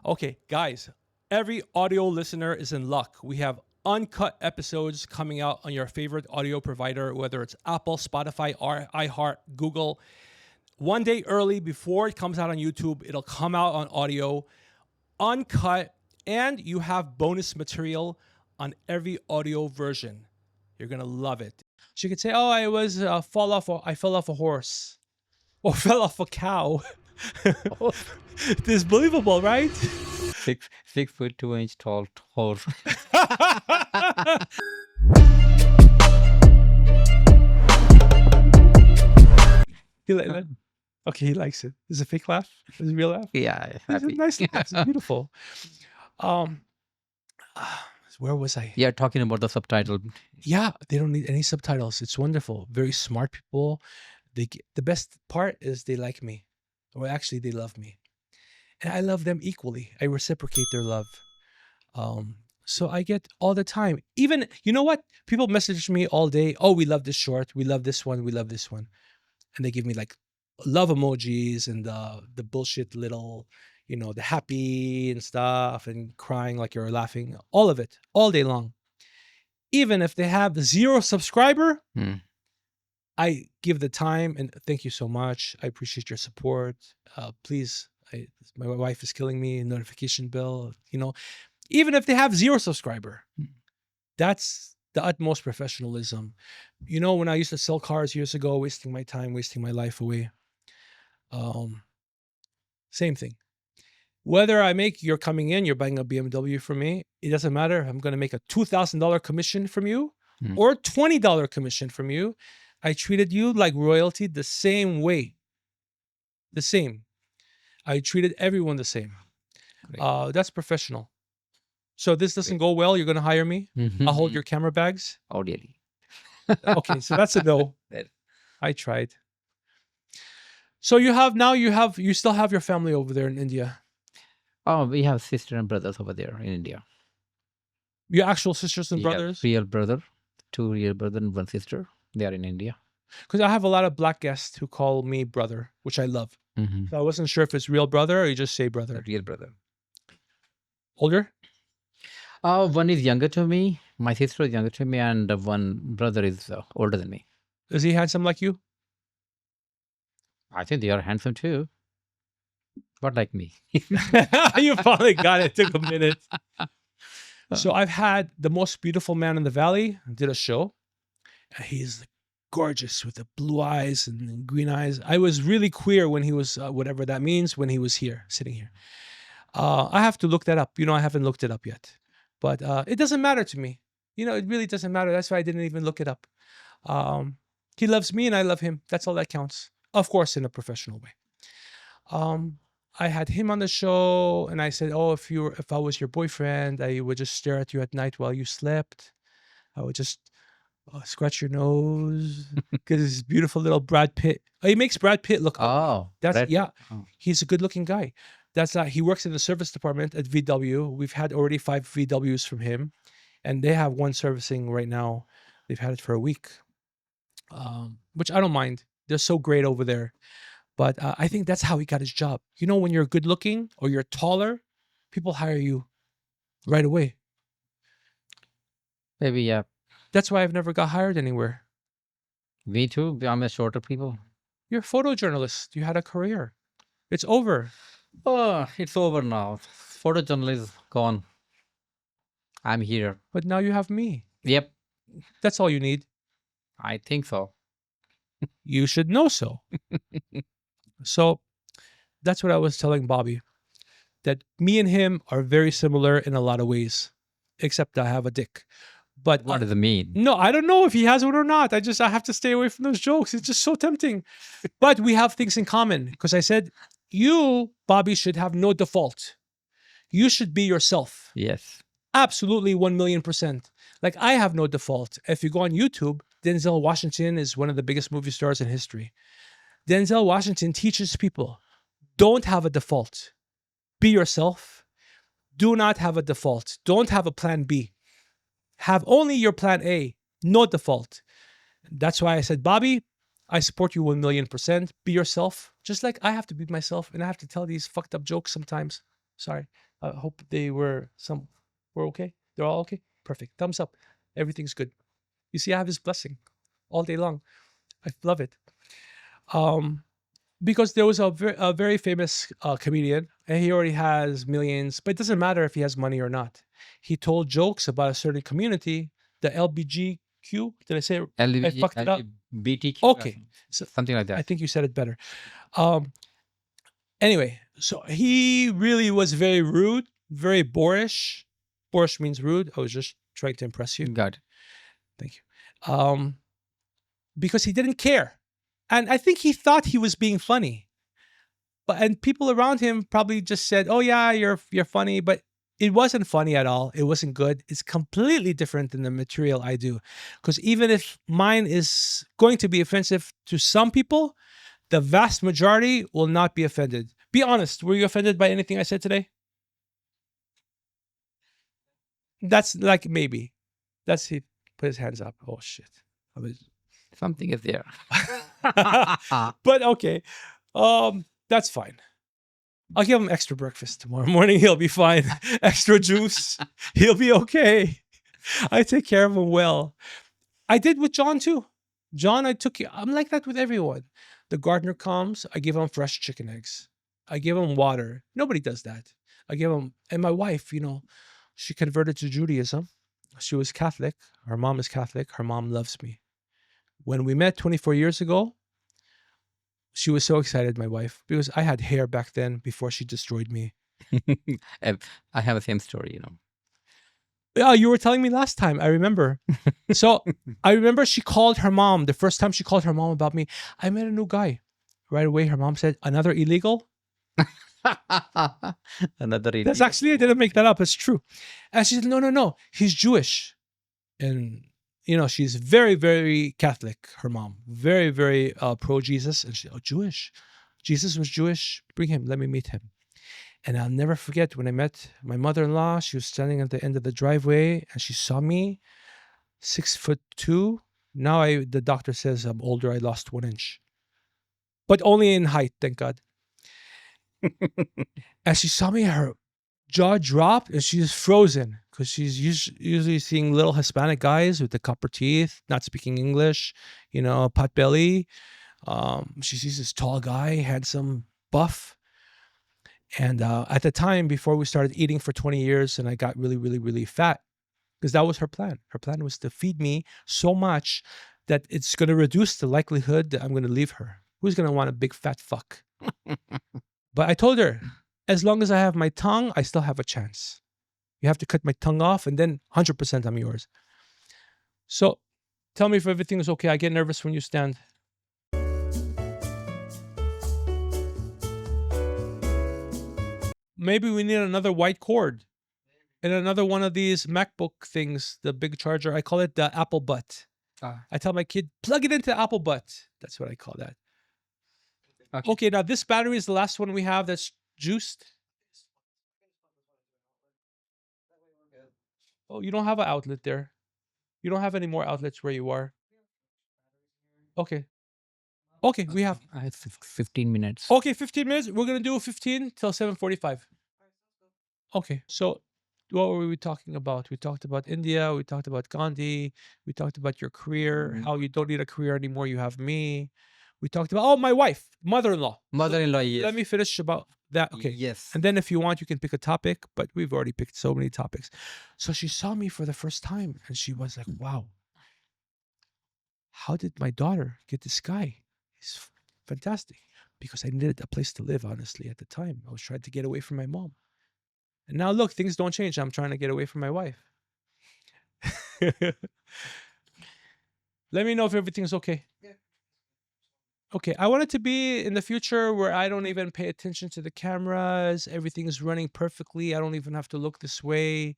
Okay, guys, every audio listener is in luck. We have uncut episodes coming out on your favorite audio provider, whether it's Apple, Spotify, or iHeart, Google. One day early before it comes out on YouTube, it'll come out on audio, uncut, and you have bonus material on every audio version. You're gonna love it. So you could say, "Oh, I was I fell off a horse, or fell off a cow." This is believable, right? 6 foot 2 inch tall horse. Okay, he likes it. Is it a fake laugh? Is it a real laugh? Yeah, It's a happy. nice laugh. It's beautiful. Um, where was I? Yeah, talking about the subtitle. Yeah, they don't need any subtitles. It's wonderful. Very smart people. The best part is they like me, or actually they love me, and I love them equally. I reciprocate their love. So I get all the time. Even you know what? People message me all day. Oh, we love this short. We love this one. We love this one, and they give me like love emojis and the bullshit little, the happy and stuff and crying like you're laughing. All of it, all day long. Even if they have 0 subscriber, Hmm. I give the time and thank you so much. I appreciate your support. Please, my wife is killing me. Notification bill. Even if they have 0 subscriber, that's the utmost professionalism. When I used to sell cars years ago, wasting my time, wasting my life away. Same thing. Whether you're coming in, you're buying a BMW from me, it doesn't matter. I'm going to make a $2,000 commission from you Hmm. or $20 commission from you. I treated you like royalty the same way. The same. I treated everyone the same. Right. That's professional. So this doesn't go well, you're going to hire me. Mhm. I'll hold your camera bags. Audially. Okay, so that's a no. Right. I tried. So you still have your family over there in India. Oh, we have sister and brothers over there in India. Your actual sisters and Yeah, brothers? real brother, 2 real brother and 1 sister. They are in India. Because I have a lot of black guests who call me brother, which I love. Mm-hmm. So I wasn't sure if it's real brother or you just say brother. Real brother. Older? One is younger to me. My sister is younger to me, and one brother is older than me. Is he handsome like you? I think they are handsome too, but like me. You finally got it. Took a minute. So I've had the most beautiful man in the valley. Did a show. He's gorgeous with the blue eyes and green eyes. I was really queer when he was whatever that means when he was here, sitting here. I have to look that up. I haven't looked it up yet, but it doesn't matter to me. It really doesn't matter. That's why I didn't even look it up. He loves me and I love him. That's all that counts. Of course, in a professional way. I had him on the show and I said, "Oh, if I was your boyfriend, I would just stare at you at night while you slept. I would just scratch your nose because it's beautiful little Brad Pitt. He makes Brad Pitt look. Oh, Yeah. Oh. He's a good-looking guy. He works in the service department at VW. We've had already 5 VWs from him, and they have one servicing right now. They've had it for a week, which I don't mind. They're so great over there. But I think that's how he got his job. When you're good looking or you're taller, people hire you right away. Maybe, yeah. That's why I've never got hired anywhere. Me too. I'm a shorter people. You're a photojournalist. You had a career. It's over. Oh, it's over now. Photojournalist is gone. I'm here. But now you have me. Yep, That's all you need. I think so. You should know so. So that's what I was telling Bobby, that me and him are very similar in a lot of ways, except I have a dick. But What does it mean? no, I don't know if he has one or not. I have to stay away from those jokes. It's just so tempting. But we have things in common because I said, you, Bobby, should have no default. You should be yourself. Yes. Absolutely 1,000,000%. Like I have no default. If you go on YouTube, Denzel Washington is one of the biggest movie stars in history. Denzel Washington teaches people, don't have a default. Be yourself. Do not have a default. Don't have a plan B. Have only your plan A. No default. That's why I said, Bobby, I support you 1,000,000%. Be yourself. Just like I have to be myself and I have to tell these fucked up jokes sometimes. Sorry. I hope we're okay. They're all okay. Perfect. Thumbs up. Everything's good. You see, I have His blessing all day long. I love it. Um, because there was a very famous comedian, and he already has millions, but it doesn't matter if he has money or not. He told jokes about a certain community, the LBGQ. Did I say it? I fucked it up. LGBTQ, Okay, so something like I that. think you said it better. Um, anyway, so he really was very rude, very boorish. Boorish means rude. I was just trying to impress you. Got it. Thank you. Because he didn't care. And I think he thought he was being funny. And people around him probably just said, "Oh yeah, you're funny," but it wasn't funny at all. It wasn't good. It's completely different than the material I do. Because even if mine is going to be offensive to some people, the vast majority will not be offended. Be honest, were you offended by anything I said today? That's like maybe. That's he put his hands up. Oh shit. I was Something is there. but okay. That's fine. I'll give him extra breakfast tomorrow morning. He'll be fine. Extra juice. He'll be okay. I take care of him well. I did with John too. John, I'm like that with everyone. The gardener comes, I give him fresh chicken eggs. I give him water. Nobody does that. I give him, and my wife, she converted to Judaism. She was Catholic. Her mom is Catholic. Her mom loves me. When we met 24 years ago, she was so excited, my wife, because I had hair back then before she destroyed me. I have the same story, Yeah, you were telling me last time. I remember. So I remember she called her mom. The first time she called her mom about me, I met a new guy. Right away, her mom said, "Another illegal?" Another That's idiot. actually, I didn't make that up. It's true. And she said, no. He's Jewish. And, she's very, very Catholic, her mom. Very, very pro Jesus. And she, Jewish. Jesus was Jewish. Bring him. Let me meet him. And I'll never forget when I met my mother-in-law. She was standing at the end of the driveway and she saw me, 6'2". Now the doctor says I'm older. I lost 1 inch, but only in height, thank God. And she saw me, her jaw dropped, and she's frozen because she's usually seeing little Hispanic guys with the copper teeth, not speaking English, pot belly. She sees this tall guy, handsome, buff. And at the time, before we started eating for 20 years, and I got really, really, really fat, because that was her plan. Her plan was to feed me so much that it's going to reduce the likelihood that I'm going to leave her. Who's going to want a big fat fuck? But I told her, as long as I have my tongue, I still have a chance. You have to cut my tongue off, and then 100% I'm yours. So tell me if everything is okay. I get nervous when you stand. Maybe we need another white cord and another one of these MacBook things, the big charger. I call it the Apple butt. I tell my kid, plug it into Apple butt. That's what I call that. Okay, now this battery is the last one we have that's juiced. Oh, you don't have an outlet there. You don't have any more outlets where you are. Okay. Okay, we have. I had 15 minutes. Okay, 15 minutes. We're going to do 15 till 7:45. Okay, so what were we talking about? We talked about India. We talked about Gandhi. We talked about your career, how you don't need a career anymore. You have me. We talked about, my wife, mother-in-law. Mother-in-law, yes. Let me finish about that. Okay. Yes. And then if you want, you can pick a topic, but we've already picked so many topics. So she saw me for the first time and she was like, wow, how did my daughter get this guy? He's fantastic. Because I needed a place to live, honestly, at the time. I was trying to get away from my mom. And now look, things don't change. I'm trying to get away from my wife. Let me know if everything's okay. Yeah. Okay, I want it to be in the future where I don't even pay attention to the cameras. Everything's running perfectly. I don't even have to look this way.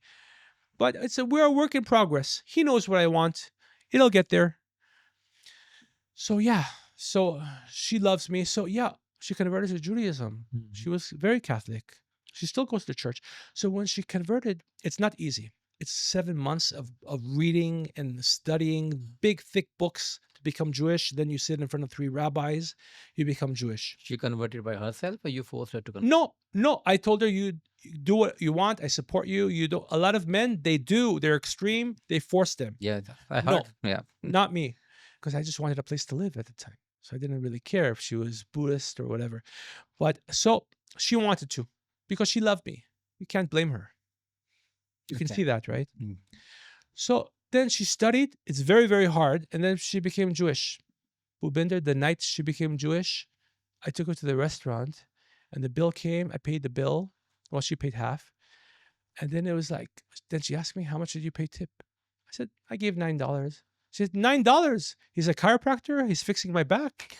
But we're a work in progress. He knows what I want. It'll get there. So yeah. So she loves me. So yeah, she converted to Judaism. Mm-hmm. She was very Catholic. She still goes to church. So when she converted, it's not easy. It's 7 months of reading and studying big, thick books to become Jewish. Then you sit in front of 3 rabbis, you become Jewish. She converted by herself, or you forced her to convert? No. I told her you do what you want. I support you. You do. A lot of men, they do. They're extreme. They force them. Yeah, I No. heard. Yeah. Not me, because I just wanted a place to live at the time. So I didn't really care if she was Buddhist or whatever. But so she wanted to, because she loved me. You can't blame her. You can Okay. see that, right? Mm. So then she studied. It's very, very hard. And then she became Jewish. Bhupinder, the night she became Jewish, I took her to the restaurant and the bill came. I paid the bill. Well, she paid half. And then it was like, then she asked me, how much did you pay tip? I said, I gave $9. She said, $9? He's a chiropractor. He's fixing my back.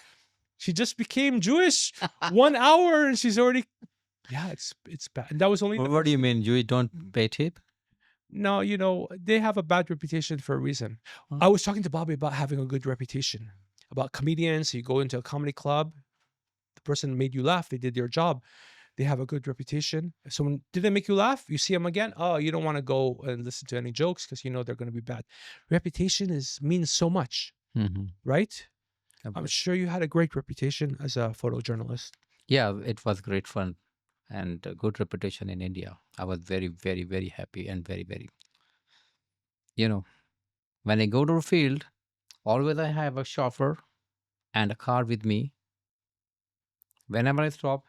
She just became Jewish 1 hour and she's already, yeah, it's bad. And that was only, What do you mean? You don't pay tip? no, they have a bad reputation for a reason. Huh? I was talking to Bobby about having a good reputation, about comedians. You go into a comedy club, the person made you laugh, they did their job. They have a good reputation. If someone didn't make you laugh, you see them again. Oh, you don't want to go and listen to any jokes because you know they're going to be bad. Reputation means so much, Mm-hmm. right? I'm sure you had a great reputation as a photojournalist. Yeah, it was great fun and a good reputation in India. I was very, very, very happy and very, very, when I go to a field, always I have a chauffeur and a car with me. Whenever I stop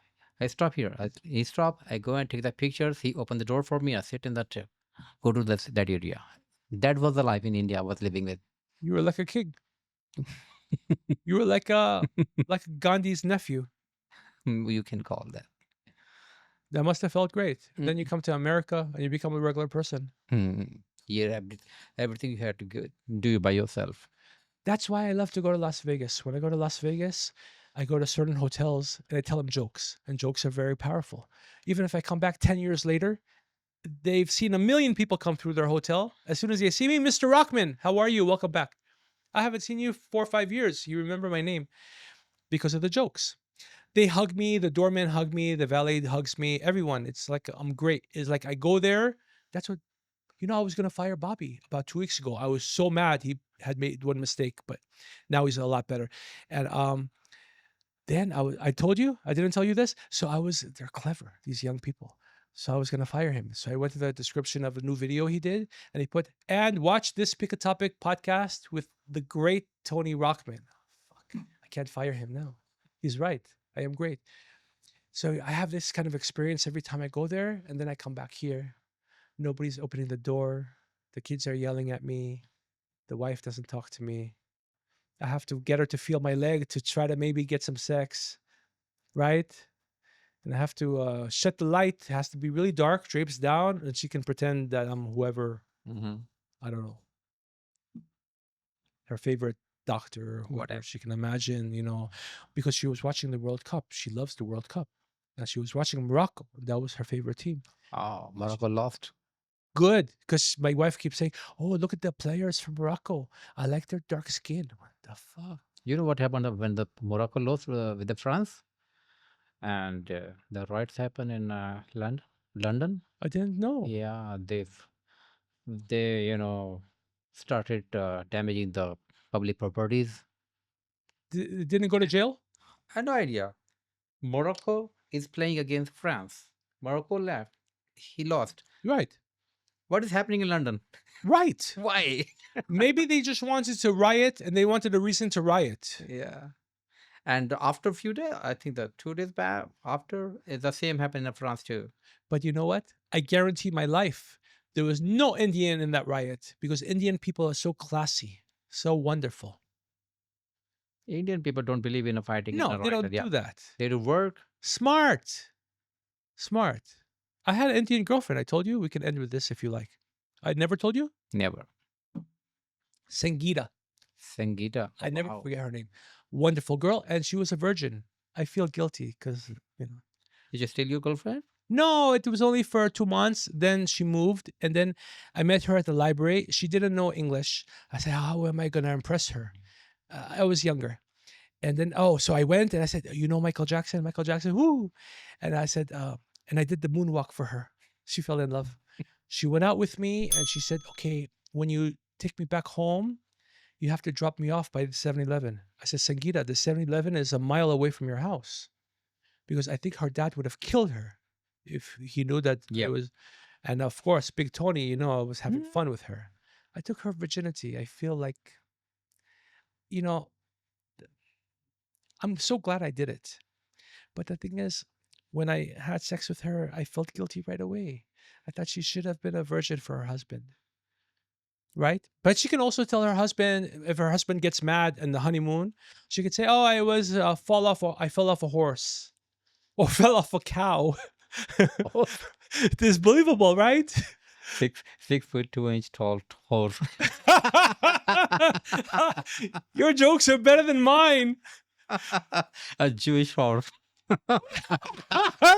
here. He stop, I go and take the pictures. He open the door for me. I sit in that, go to that area. That was the life in India I was living with. You were like a king. You were like Gandhi's nephew. You can call that. That must have felt great. Then you come to America and you become a regular person. Yeah, everything you had to do by yourself. That's why I love to go to Las Vegas. When I go to Las Vegas, I go to certain hotels and I tell them jokes, and jokes are very powerful. Even if I come back 10 years later, they've seen 1 million people come through their hotel. As soon as they see me, Mr. Rockman, how are you? Welcome back. I haven't seen you 4 or 5 years. You remember my name because of the jokes. They hug me, the doorman hug me, the valet hugs me, everyone. It's like I'm great. It's like I go there. That's what, I was going to fire Bobby about 2 weeks ago. I was so mad. He had made one mistake, but now he's a lot better. And then I told you, I didn't tell you this. So they're clever, these young people. So I was going to fire him. So I went to the description of a new video he did and he put, and watch this Pick a Topic podcast with the great Tony Rockman. Fuck, I can't fire him now. He's right. I am great. So I have this kind of experience every time I go there, and then I come back here. Nobody's opening the door. The kids are yelling at me. The wife doesn't talk to me. I have to get her to feel my leg to try to maybe get some sex, right? And I have to shut the light. It has to be really dark, drapes down, and she can pretend that I'm whoever, I don't know, her favorite doctor or whatever she can imagine, because she was watching the World Cup. She loves the World Cup. And she was watching Morocco. That was her favorite team. Oh, Morocco lost. Good, because my wife keeps saying, oh, look at the players from Morocco. I like their dark skin. What the fuck? You know what happened when the Morocco lost with the France? And the riots happened in London. I didn't know. Yeah, they started damaging the public properties. Didn't go to jail? I had no idea. Morocco is playing against France. Morocco left. He lost. Right. What is happening in London? Right. Why? Maybe they just wanted to riot and they wanted a reason to riot. Yeah. And after a few days, I think the 2 days back after, the same happened in France too. But you know what? I guarantee my life, there was no Indian in that riot because Indian people are so classy, so wonderful. Indian people don't believe in fighting. No, in a they riot. don't Yeah. do that. They do work. Smart. I had an Indian girlfriend. I told you. We can end with this if you like. I never told you? Never. Sangeeta. Sangeeta. I never Wow. forget her name. Wonderful girl. And she was a virgin. I feel guilty because, Did you steal your girlfriend? No, it was only for 2 months. Then she moved. And then I met her at the library. She didn't know English. I said, how am I going to impress her? I was younger. And then, so I went and I said, you know Michael Jackson? Michael Jackson, whoo. And I said, and I did the moonwalk for her. She fell in love. She went out with me and she said, okay, when you take me back home, you have to drop me off by the 7-Eleven. I said, Sangeeta, the 7-Eleven is a mile away from your house. Because I think her dad would have killed her if he knew that it Yep. was. And of course, Big Tony, I was having Mm. fun with her. I took her virginity. I feel like, you know, I'm so glad I did it. But the thing is, when I had sex with her, I felt guilty right away. I thought she should have been a virgin for her husband. Right? But she can also tell her husband, if her husband gets mad in the honeymoon, she could say, "Oh, I was I fell off a horse, or fell off a cow." It is believable, right? 6 foot 2 inch tall horse. Your jokes are better than mine. A Jewish horse.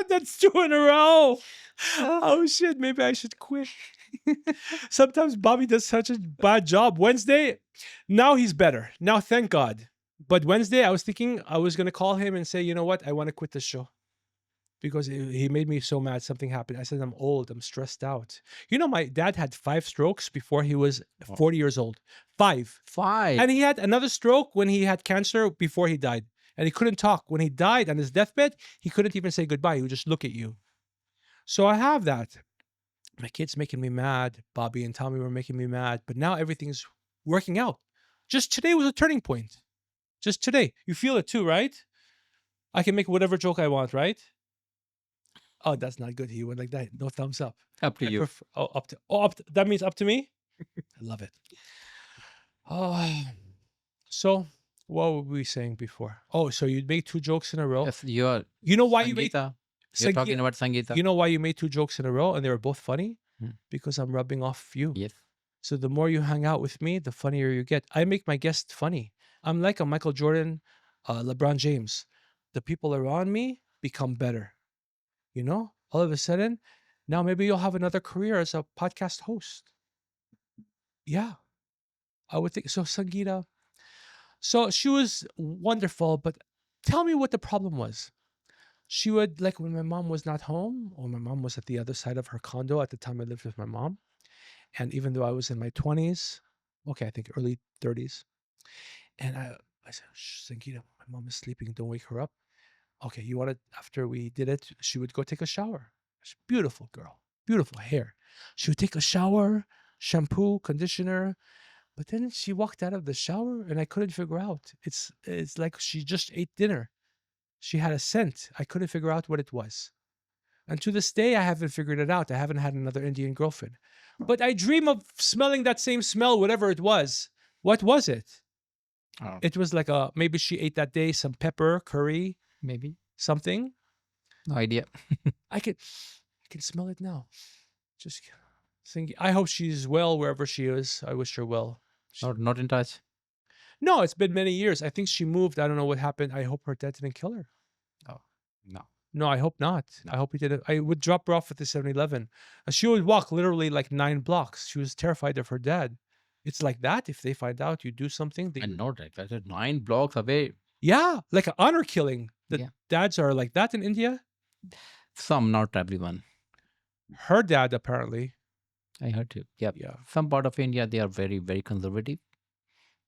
That's 2 in a row. Oh shit, maybe I should quit. Sometimes Bobby does such a bad job. Wednesday, now he's better. Now, thank God. But Wednesday, I was thinking I was going to call him and say, you know what? I want to quit the show. Because he made me so mad. Something happened. I said, I'm old. I'm stressed out. My dad had 5 strokes before he was 40 years old. 5. 5. And he had another stroke when he had cancer before he died. And he couldn't talk. When he died on his deathbed, he couldn't even say goodbye. He would just look at you. So I have that. My kids making me mad. Bobby and Tommy were making me mad. But now everything's working out. Just today was a turning point. Just today. You feel it too, right? I can make whatever joke I want, right? Oh, that's not good. He went like that. No thumbs up. Up to you. Up to. That means up to me. I love it. Oh, so what were we saying before? Oh, so you made 2 jokes in a row. Yes, you are. You know why you made? Sangeeta. You're talking about Sangeeta. You know why you made 2 jokes in a row and they were both funny? Hmm. Because I'm rubbing off you. Yes. So the more you hang out with me, the funnier you get. I make my guests funny. I'm like a Michael Jordan, LeBron James. The people around me become better. All of a sudden, now maybe you'll have another career as a podcast host. Yeah, I would think so. Sangeeta. So she was wonderful, but tell me what the problem was. She would, like, when my mom was not home, or my mom was at the other side of her condo at the time I lived with my mom. And even though I was in my 20s, okay, I think early 30s, and I said, "Shh, Sangeeta, my mom is sleeping. Don't wake her up." Okay, you want to, after we did it, she would go take a shower. She's a beautiful girl, beautiful hair. She would take a shower, shampoo, conditioner, but then she walked out of the shower and I couldn't figure out. It's like she just ate dinner. She had a scent. I couldn't figure out what it was. And to this day, I haven't figured it out. I haven't had another Indian girlfriend. But I dream of smelling that same smell, whatever it was. What was it? Oh, It was like maybe she ate that day some pepper, curry, maybe. something. No idea. I can smell it now. Just thinking. I hope she's well wherever she is. I wish her well. Not in touch. No, it's been many years. I think she moved. I don't know what happened. I hope her dad didn't kill her. Oh, no. No, I hope not. I hope he didn't. I would drop her off at the 7-Eleven. And she would walk literally like 9 blocks. She was terrified of her dad. It's like that. If they find out you do something, And not like that. 9 blocks away. yeah, like an honor killing. The Yeah. dads are like that in India. Some, not everyone. Her dad apparently. I heard you. Yep. Yeah. Some part of India, they are very, very conservative.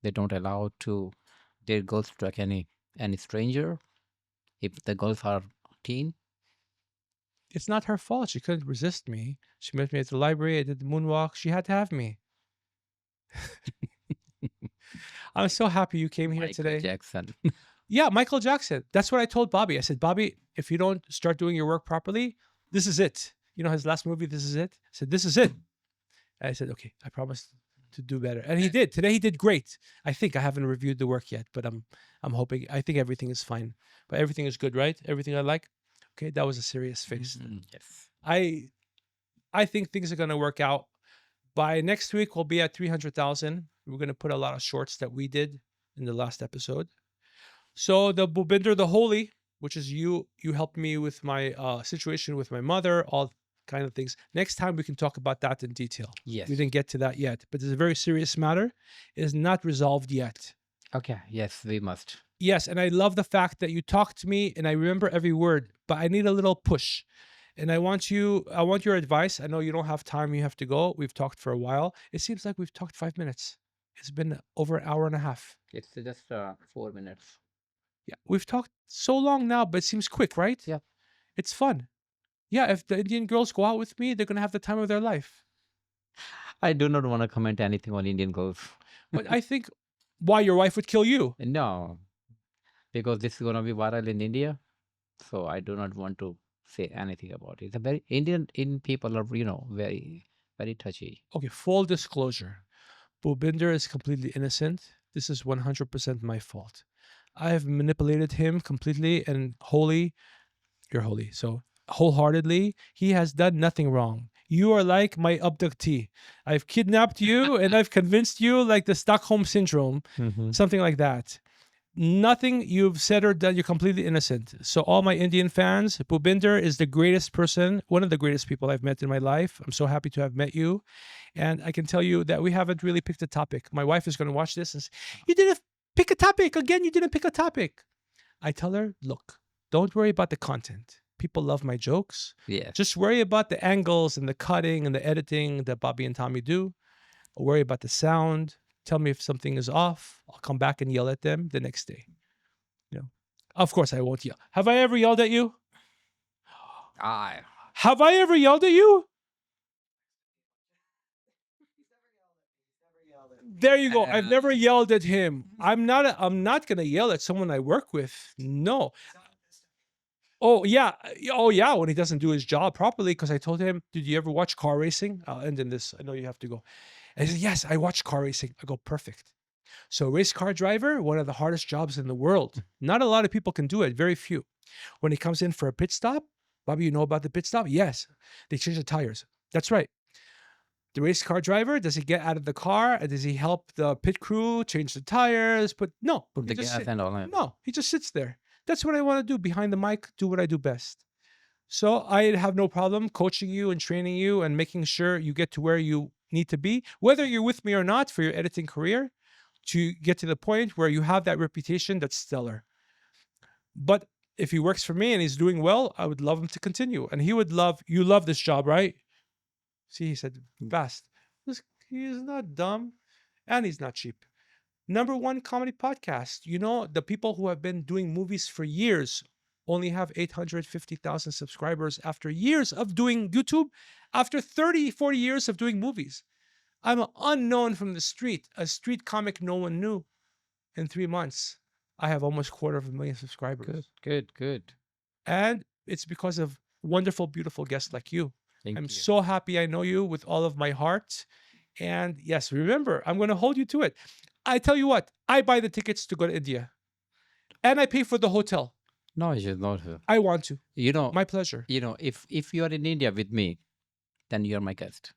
They don't allow to their girls to track any stranger. If the girls are teen, It's not her fault. She couldn't resist me. She met me at the library. I did the moonwalk. She had to have me. I'm so happy you came here Michael today. Jackson. Yeah, Michael Jackson. That's what I told Bobby. I said, Bobby, if you don't start doing your work properly, this is it. His last movie, This Is It. I said, this is it. And I said, okay, I promise to do better. And he did. Today he did great. I think I haven't reviewed the work yet, but I'm hoping. I think everything is fine. But everything is good, right? Everything I like. Okay, that was a serious face. Yes. I think things are going to work out. By next week, we'll be at 300,000. We're going to put a lot of shorts that we did in the last episode. So the Bhupinder the Holy, which is you helped me with my situation with my mother, all kind of things. Next time we can talk about that in detail. Yes. We didn't get to that yet, but it's a very serious matter. It is not resolved yet. Okay. Yes, we must. Yes, and I love the fact that you talk to me and I remember every word, but I need a little push. And I want your advice. I know you don't have time, you have to go. We've talked for a while. It seems like we've talked 5 minutes. It's been over an hour and a half. It's just 4 minutes. Yeah, we've talked so long now, but it seems quick, right? Yeah. It's fun. Yeah, if the Indian girls go out with me, they're gonna have the time of their life. I do not want to comment anything on Indian girls. But I think why your wife would kill you. No, because this is going to be viral in India. So I do not want to say anything about it. The very Indian people are, very, very touchy. Okay, full disclosure. Bhupinder is completely innocent. This is 100% my fault. I have manipulated him completely and wholly. You're holy. So wholeheartedly, he has done nothing wrong. You are like my abductee. I've kidnapped you and I've convinced you like the Stockholm syndrome, something like that. Nothing you've said or done, you're completely innocent. So all my Indian fans, Bhupinder is the greatest person, one of the greatest people I've met in my life. I'm so happy to have met you. And I can tell you that we haven't really picked a topic. My wife is going to watch this and say, you didn't pick a topic. Again, you didn't pick a topic. I tell her, look, don't worry about the content. People love my jokes. Yeah. Just worry about the angles and the cutting and the editing that Bobby and Tommy do. Worry about the sound. Tell me if something is off. I'll come back and yell at them the next day. Of course I won't yell. Have I ever yelled at you? Have I ever yelled at you? There you go. I've never yelled at him. I'm not gonna yell at someone I work with. No. Oh yeah. When he doesn't do his job properly, because I told him, did you ever watch car racing? I'll end in this. I know you have to go. And he said, yes, I watch car racing. I go, perfect. So race car driver, one of the hardest jobs in the world. Not a lot of people can do it, very few. When he comes in for a pit stop, Bobby, you know about the pit stop? Yes. They change the tires. That's right. The race car driver, does he get out of the car? And does he help the pit crew change the tires? No. Put the gas and all that. No, he just sits there. That's what I want to do behind the mic, do what I do best. So I have no problem coaching you and training you and making sure you get to where you need to be, whether you're with me or not for your editing career, to get to the point where you have that reputation that's stellar. But if he works for me and he's doing well, I would love him to continue. And he would you love this job, right? See, he said fast. He is not dumb and he's not cheap. #1 comedy podcast. You know, the people who have been doing movies for years only have 850,000 subscribers after years of doing YouTube, after 30, 40 years of doing movies. I'm an unknown from the street, a street comic no one knew. In 3 months, I have almost 250,000 subscribers. Good. And it's because of wonderful, beautiful guests like you. Thank I'm you. so happy I know you with all of my heart. And yes, remember, I'm going to hold you to it. I tell you what, I buy the tickets to go to India. And I pay for the hotel. No, it is not. I want to. My My pleasure. if you are in India with me, then you're my guest.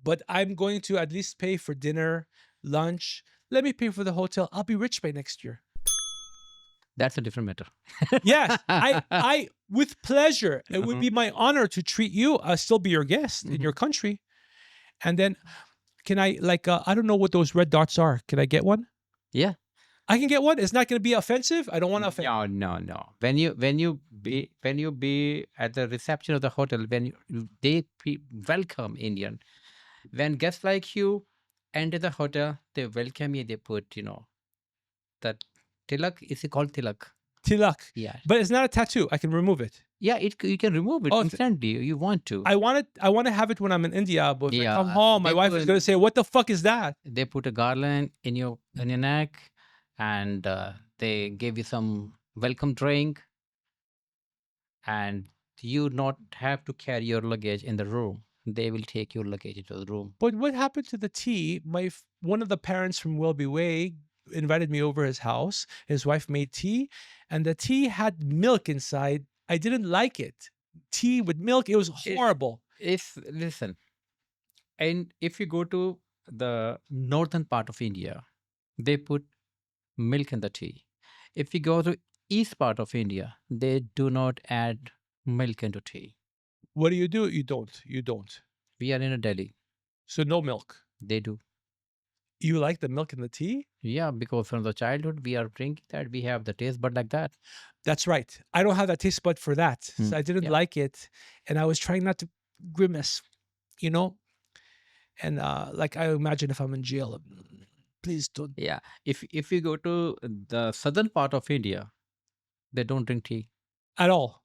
But I'm going to at least pay for dinner, lunch. Let me pay for the hotel. I'll be rich by next year. That's a different matter. Yes, I with pleasure. It would be my honor to treat you. I'll still be your guest in your country. And then can I I don't know what those red dots are. Can I get one? Yeah. I can get one. It's not going to be offensive. I don't want to offend. No. When you be at the reception of the hotel, when they welcome Indian, when guests like you enter the hotel, they welcome you. They put that tilak. Is it called tilak? Tilak. Yeah. But it's not a tattoo. I can remove it. Yeah, you can remove it instantly. You want to. I want to have it when I'm in India, but if I come home, my they wife is put- going to say, "What the fuck is that?" They put a garland in your neck, and they give you some welcome drink, and you not have to carry your luggage in the room. They will take your luggage into the room. But what happened to the tea? One of the parents from Wilby Way invited me over his house. His wife made tea, and the tea had milk inside. I didn't like it. Tea with milk, it was horrible. Listen, and if you go to the northern part of India, they put milk in the tea. If you go to east part of India, they do not add milk into tea. What do? You don't. You don't. We are in a Delhi. So no milk. They do. You like the milk in the tea? Yeah, because from the childhood we are drinking that, we have the taste bud like that. That's right. I don't have that taste bud for that. So I didn't Yeah. like it. And I was trying not to grimace, you know? And like I imagine if I'm in jail, please don't Yeah. If you go to the southern part of India, they don't drink tea. at all.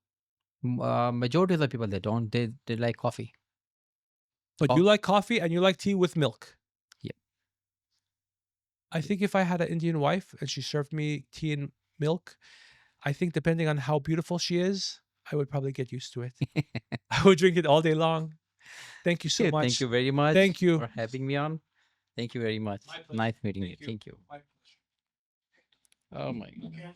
Majority of the people they don't. They like coffee. But Oh, you like coffee and you like tea with milk. yeah. I think if I had an Indian wife and she served me tea and milk, I think depending on how beautiful she is, I would probably get used to it. I would drink it all day long. Thank you so Okay, much. thank you very much Thank you. for having me on. Thank you very much. My pleasure. Nice meeting you. Thank you. Thank you. My pleasure. Oh my God. Okay.